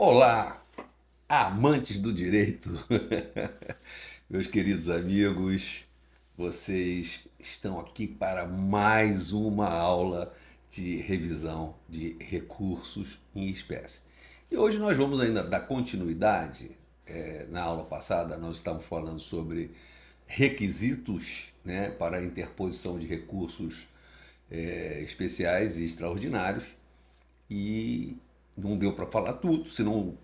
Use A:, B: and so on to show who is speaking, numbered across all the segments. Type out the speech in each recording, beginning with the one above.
A: Olá, amantes do direito, meus queridos amigos, vocês estão aqui para mais uma aula de revisão de recursos em espécie. E hoje nós vamos ainda dar continuidade. Na aula passada nós estávamos falando sobre requisitos, né, para a interposição de recursos especiais e extraordinários e não deu para falar tudo, senão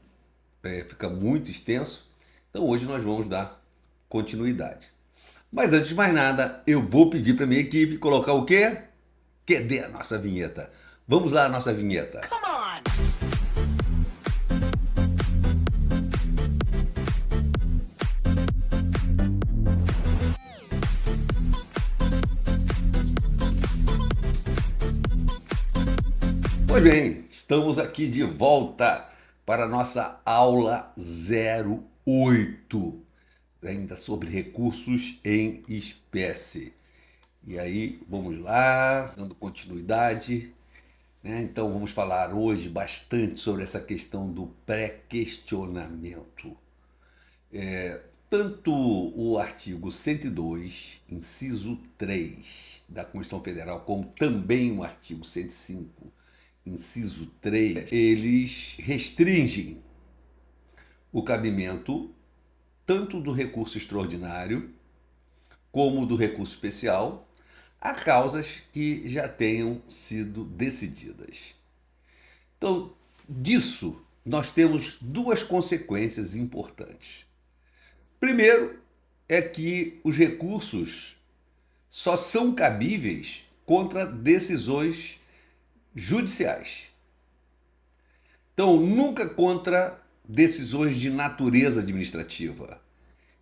A: fica muito extenso. Então hoje nós vamos dar continuidade. Mas antes de mais nada, eu vou pedir para minha equipe colocar o quê? Cadê a nossa vinheta? Vamos lá, a nossa vinheta.
B: Come on!
A: Pois bem, estamos aqui de volta para a nossa aula 08, ainda sobre recursos em espécie. E aí, vamos lá, dando continuidade, né? Então, vamos falar hoje bastante sobre essa questão do pré-questionamento. Tanto o artigo 102, inciso 3 da Constituição Federal, como também o artigo 105, inciso 3, eles restringem o cabimento tanto do recurso extraordinário como do recurso especial a causas que já tenham sido decididas. Então, disso, nós temos duas consequências importantes. Primeiro, é que os recursos só são cabíveis contra decisões judiciais. Então, nunca contra decisões de natureza administrativa.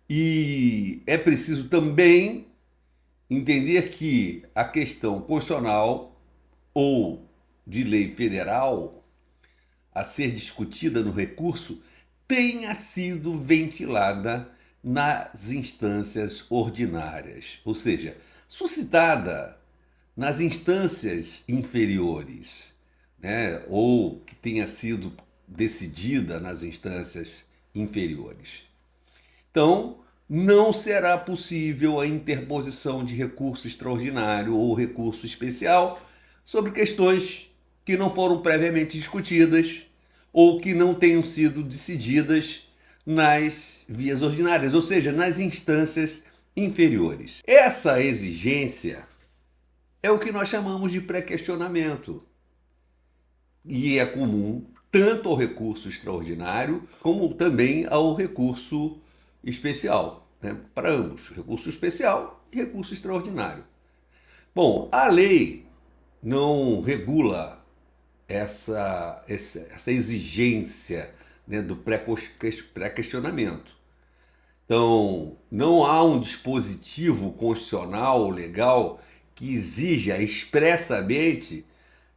A: E é preciso também entender que a questão constitucional ou de lei federal a ser discutida no recurso tenha sido ventilada nas instâncias ordinárias, ou seja, suscitada nas instâncias inferiores, né, ou que tenha sido decidida nas instâncias inferiores. Então, não será possível a interposição de recurso extraordinário ou recurso especial sobre questões que não foram previamente discutidas ou que não tenham sido decididas nas vias ordinárias, ou seja, nas instâncias inferiores. Essa exigência é o que nós chamamos de pré-questionamento e é comum tanto ao recurso extraordinário como também ao recurso especial, né? Para ambos, recurso especial e recurso extraordinário. Bom, a lei não regula essa exigência, né, do pré-questionamento. Então, não há um dispositivo constitucional ou legal que exija expressamente.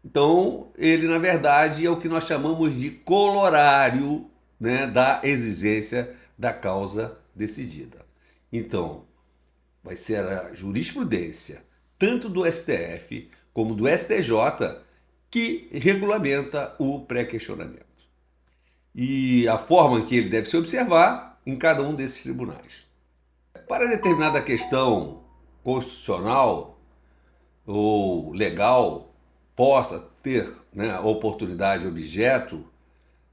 A: Então, ele, na verdade, é o que nós chamamos de colorário, né, da exigência da causa decidida. Então, vai ser a jurisprudência, tanto do STF como do STJ, que regulamenta o pré-questionamento. E a forma em que ele deve se observar em cada um desses tribunais. Para determinada questão constitucional ou legal possa ter, né, oportunidade objeto,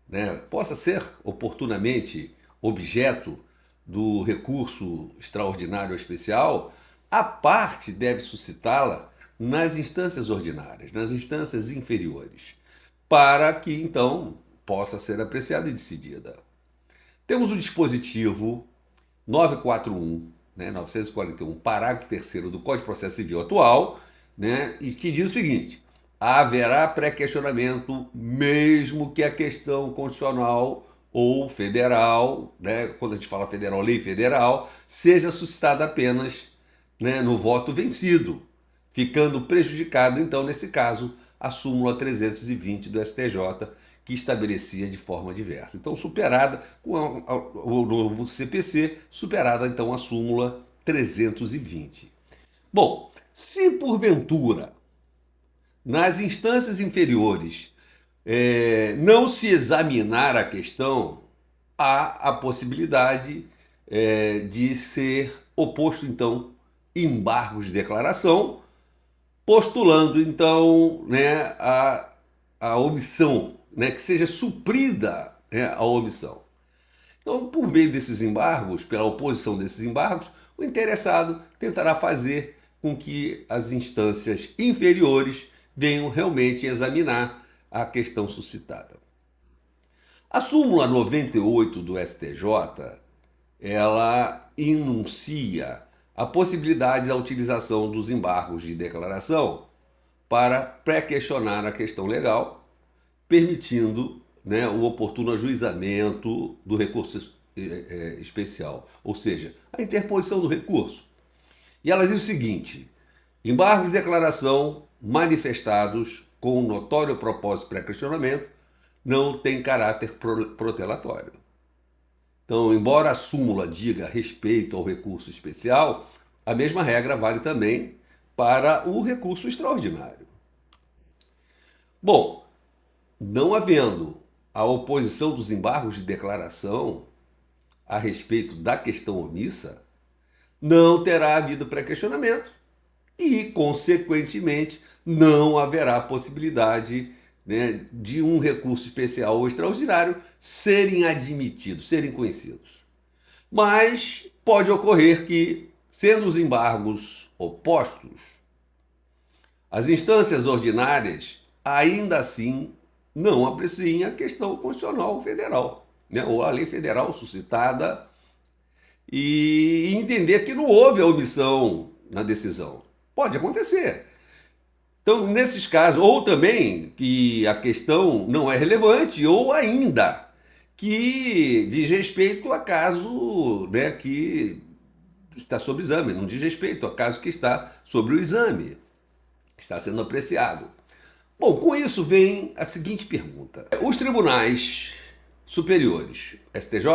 A: né, possa ser oportunamente objeto do recurso extraordinário ou especial, a parte deve suscitá-la nas instâncias ordinárias, nas instâncias inferiores, para que então possa ser apreciada e decidida. Temos o dispositivo 941, né, 941, parágrafo 3º do Código de Processo Civil atual, né, e que diz o seguinte: haverá pré-questionamento mesmo que a questão constitucional ou federal, né, quando a gente fala federal, lei federal, seja suscitada apenas, né, no voto vencido, ficando prejudicado, então, nesse caso, a súmula 320 do STJ, que estabelecia de forma diversa. Então, superada com o novo CPC, superada então a súmula 320. Bom, se porventura nas instâncias inferiores não se examinar a questão, há a possibilidade de ser oposto, então, embargos de declaração, postulando, então, né, a omissão, né, que seja suprida, né, a omissão. Então, por meio desses embargos, pela oposição desses embargos, o interessado tentará fazer com que as instâncias inferiores venham realmente examinar a questão suscitada. A súmula 98 do STJ, ela enuncia a possibilidade da utilização dos embargos de declaração para pré-questionar a questão legal, permitindo, né, o oportuno ajuizamento do recurso especial, ou seja, a interposição do recurso. E ela diz o seguinte: embargos de declaração manifestados com notório propósito de pré-questionamento não tem caráter protelatório. Então, embora a súmula diga respeito ao recurso especial, a mesma regra vale também para o recurso extraordinário. Bom, não havendo a oposição dos embargos de declaração a respeito da questão omissa, não terá havido pré-questionamento e, consequentemente, não haverá possibilidade, né, de um recurso especial ou extraordinário serem admitidos, serem conhecidos. Mas pode ocorrer que, sendo os embargos opostos, as instâncias ordinárias ainda assim não apreciem a questão constitucional federal, né, ou a lei federal suscitada, e entender que não houve a omissão na decisão. Pode acontecer. Então, nesses casos, ou também que a questão não é relevante, ou ainda que diz respeito a caso, né, que está sob exame, não diz respeito a caso que está sobre o exame, que está sendo apreciado. Bom, com isso vem a seguinte pergunta. Os tribunais superiores, STJ,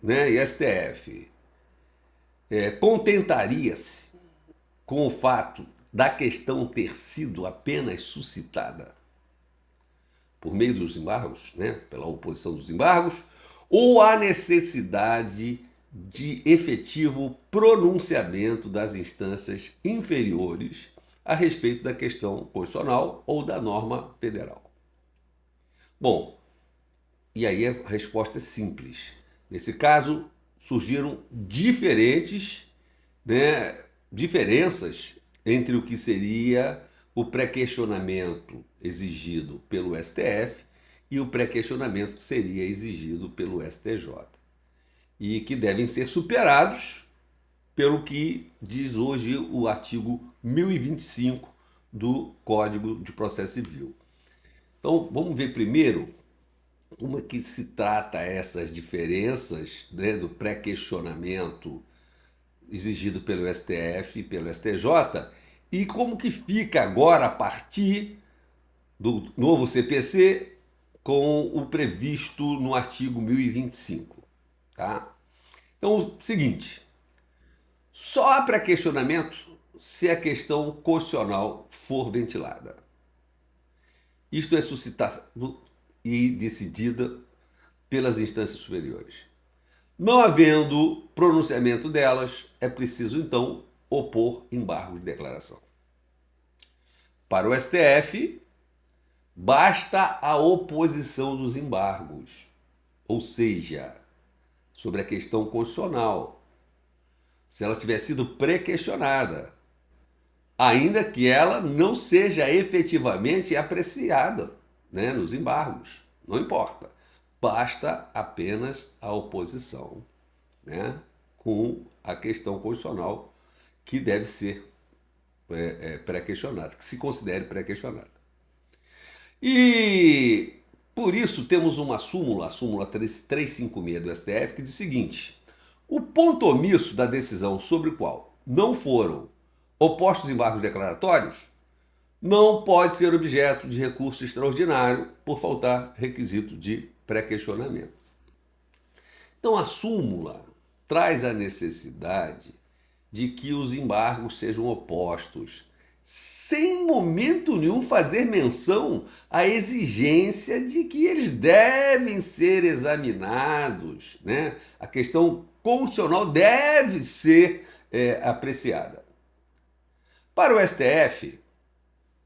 A: né, e STF, contentaria-se com o fato da questão ter sido apenas suscitada por meio dos embargos, né, pela oposição dos embargos, ou há necessidade de efetivo pronunciamento das instâncias inferiores a respeito da questão constitucional ou da norma federal? Bom, e aí a resposta é simples. Nesse caso, surgiram diferenças entre o que seria o pré-questionamento exigido pelo STF e o pré-questionamento que seria exigido pelo STJ. E que devem ser superados pelo que diz hoje o artigo 1025 do Código de Processo Civil. Então, vamos ver primeiro como é que se trata essas diferenças, né, do pré-questionamento exigido pelo STF e pelo STJ, e como que fica agora a partir do novo CPC com o previsto no artigo 1025. Tá? Então, o seguinte, só há pré-questionamento se a questão constitucional for ventilada. Isto é suscitado e decidida pelas instâncias superiores. Não havendo pronunciamento delas, é preciso, então, opor embargo de declaração. Para o STF, basta a oposição dos embargos, ou seja, sobre a questão constitucional, se ela tiver sido pré-questionada, ainda que ela não seja efetivamente apreciada, né, nos embargos, não importa. Basta apenas a oposição, né, com a questão constitucional que deve ser pré-questionada, que se considere pré-questionada. E por isso temos uma súmula, a súmula 356 do STF, que diz o seguinte: o ponto omisso da decisão sobre o qual não foram opostos embargos declaratórios não pode ser objeto de recurso extraordinário por faltar requisito de pré-questionamento. Então a súmula traz a necessidade de que os embargos sejam opostos sem momento nenhum fazer menção à exigência de que eles devem ser examinados, né? A questão constitucional deve ser apreciada. Para o STF,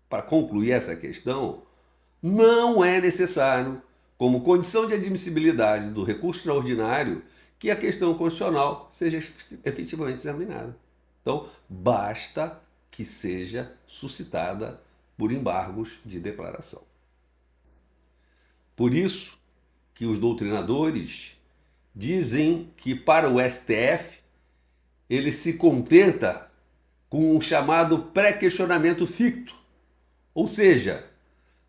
A: para concluir essa questão, não é necessário, como condição de admissibilidade do recurso extraordinário, que a questão constitucional seja efetivamente examinada. Então, basta que seja suscitada por embargos de declaração. Por isso que os doutrinadores dizem que para o STF ele se contenta com o chamado pré-questionamento ficto, ou seja,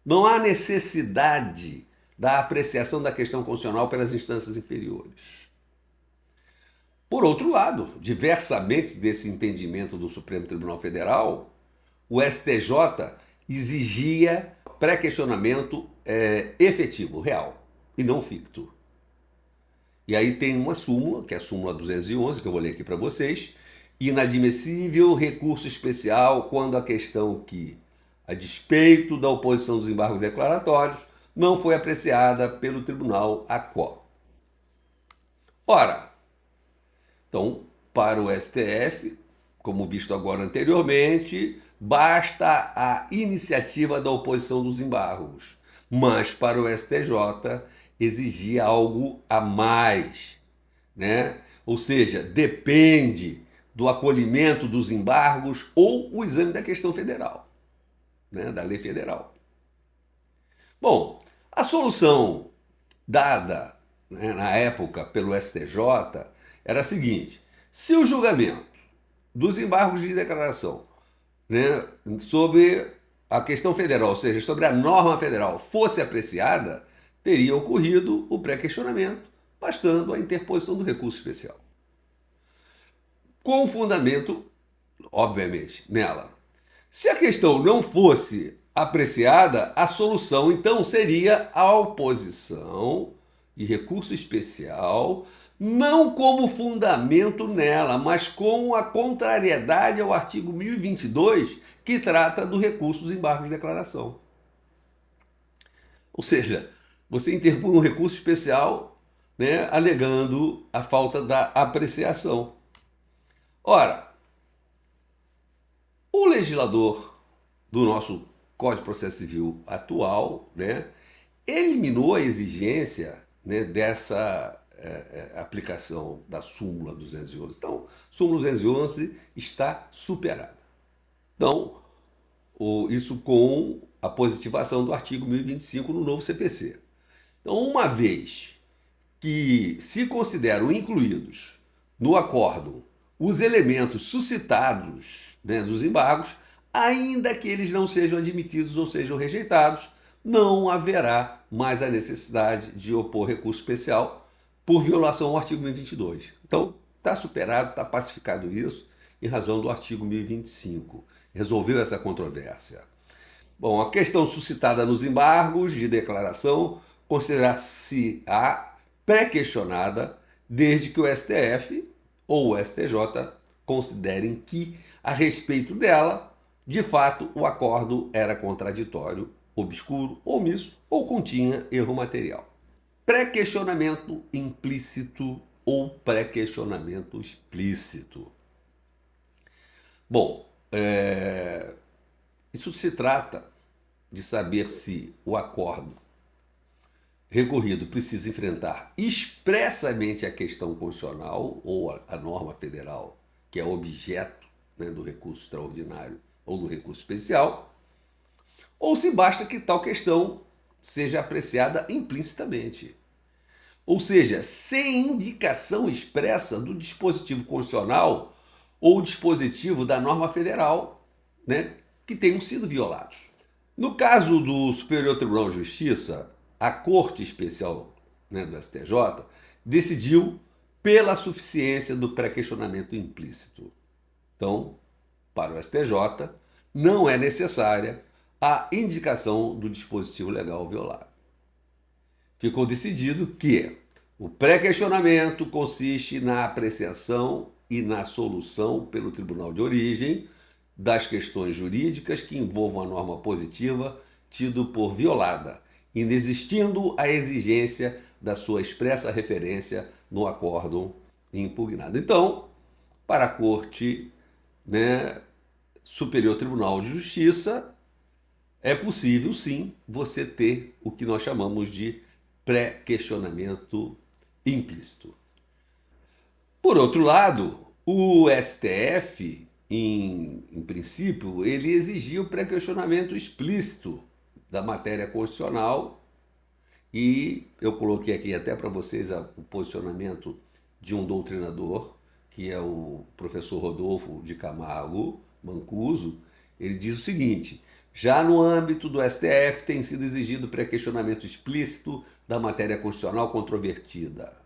A: não há necessidade da apreciação da questão constitucional pelas instâncias inferiores. Por outro lado, diversamente desse entendimento do Supremo Tribunal Federal, o STJ exigia pré-questionamento efetivo, real, e não ficto. E aí tem uma súmula, que é a súmula 211, que eu vou ler aqui para vocês: inadmissível recurso especial quando a questão que, a despeito da oposição dos embargos declaratórios, não foi apreciada pelo tribunal a qual. Ora, então, para o STF, como visto agora anteriormente, basta a iniciativa da oposição dos embargos. Mas para o STJ exigia algo a mais, né? Ou seja, depende do acolhimento dos embargos ou o exame da questão federal, né? Da lei federal. Bom, a solução dada, né, na época pelo STJ era a seguinte: se o julgamento dos embargos de declaração, né, sobre a questão federal, ou seja, sobre a norma federal, fosse apreciada, teria ocorrido o pré-questionamento, bastando a interposição do recurso especial. Com fundamento, obviamente, nela. Se a questão não fosse apreciada, a solução então seria a oposição de recurso especial, não como fundamento nela, mas com a contrariedade ao artigo 1022, que trata do recurso dos embargos de declaração. Ou seja, você interpõe um recurso especial, né, alegando a falta da apreciação. Ora, o legislador do nosso Código de Processo Civil atual, né, eliminou a exigência, né, dessa aplicação da súmula 211. Então, súmula 211 está superada. Então, isso com a positivação do artigo 1025 no novo CPC. Então, uma vez que se consideram incluídos no acórdão os elementos suscitados, né, dos embargos, ainda que eles não sejam admitidos ou sejam rejeitados, não haverá mais a necessidade de opor recurso especial por violação ao artigo 1022. Então, está superado, está pacificado isso, em razão do artigo 1025. Resolveu essa controvérsia. Bom, a questão suscitada nos embargos de declaração considera-se-á pré-questionada desde que o STF ou o STJ considerem que, a respeito dela, de fato, o acordo era contraditório, obscuro, omisso ou continha erro material. Pré-questionamento implícito ou pré-questionamento explícito. Bom, isso se trata de saber se o acordo recorrido precisa enfrentar expressamente a questão constitucional ou a norma federal, que é objeto, né, do recurso extraordinário ou do recurso especial, ou se basta que tal questão seja apreciada implicitamente. Ou seja, sem indicação expressa do dispositivo constitucional ou dispositivo da norma federal, né, que tenham sido violados. No caso do Superior Tribunal de Justiça, a Corte Especial, né, do STJ decidiu pela suficiência do pré-questionamento implícito. Então, para o STJ, não é necessária a indicação do dispositivo legal violado. Ficou decidido que o pré-questionamento consiste na apreciação e na solução pelo tribunal de origem das questões jurídicas que envolvam a norma positiva tido por violada, inexistindo a exigência da sua expressa referência no acórdão impugnado. Então, para a Corte, né, Superior Tribunal de Justiça, é possível sim você ter o que nós chamamos de pré-questionamento implícito. Por outro lado, o STF, em princípio, ele exigia o pré-questionamento explícito da matéria constitucional, e eu coloquei aqui até para vocês o posicionamento de um doutrinador, que é o professor Rodolfo de Camargo Mancuso. Ele diz o seguinte: já no âmbito do STF tem sido exigido pré-questionamento explícito da matéria constitucional controvertida,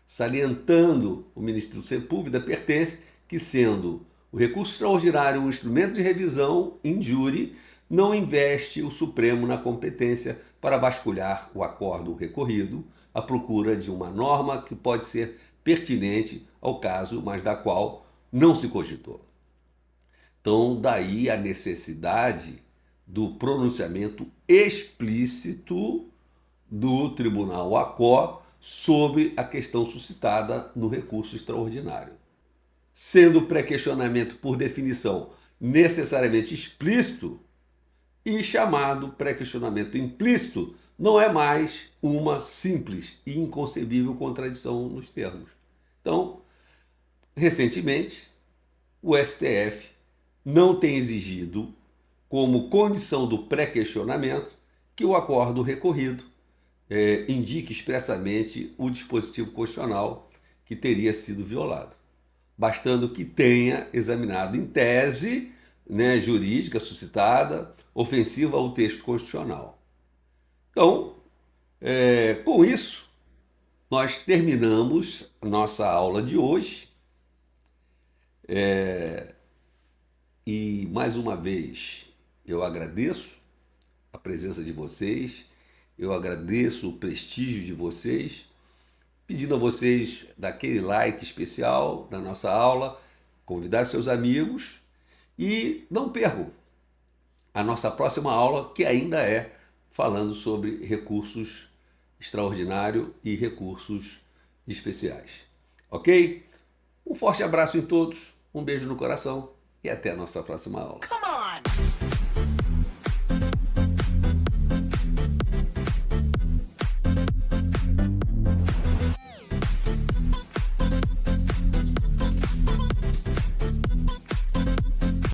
A: salientando o ministro Sepúlveda pertence que, sendo o recurso extraordinário um instrumento de revisão in júri, não investe o Supremo na competência para vasculhar o acórdão recorrido à procura de uma norma que pode ser pertinente ao caso, mas da qual não se cogitou. Então, daí a necessidade do pronunciamento explícito do Tribunal ACO sobre a questão suscitada no recurso extraordinário. Sendo o pré-questionamento, por definição, necessariamente explícito, e chamado pré-questionamento implícito, não é mais uma simples e inconcebível contradição nos termos. Então, recentemente, o STF não tem exigido, como condição do pré-questionamento, que o acórdão recorrido indique expressamente o dispositivo constitucional que teria sido violado, bastando que tenha examinado em tese, né, jurídica suscitada, ofensiva ao texto constitucional. Então, com isso, nós terminamos nossa aula de hoje. E, mais uma vez, eu agradeço a presença de vocês, eu agradeço o prestígio de vocês, pedindo a vocês daquele like especial na nossa aula, convidar seus amigos e não percam a nossa próxima aula, que ainda é falando sobre recursos extraordinários e recursos especiais. Ok? Um forte abraço em todos, um beijo no coração e até a nossa próxima aula.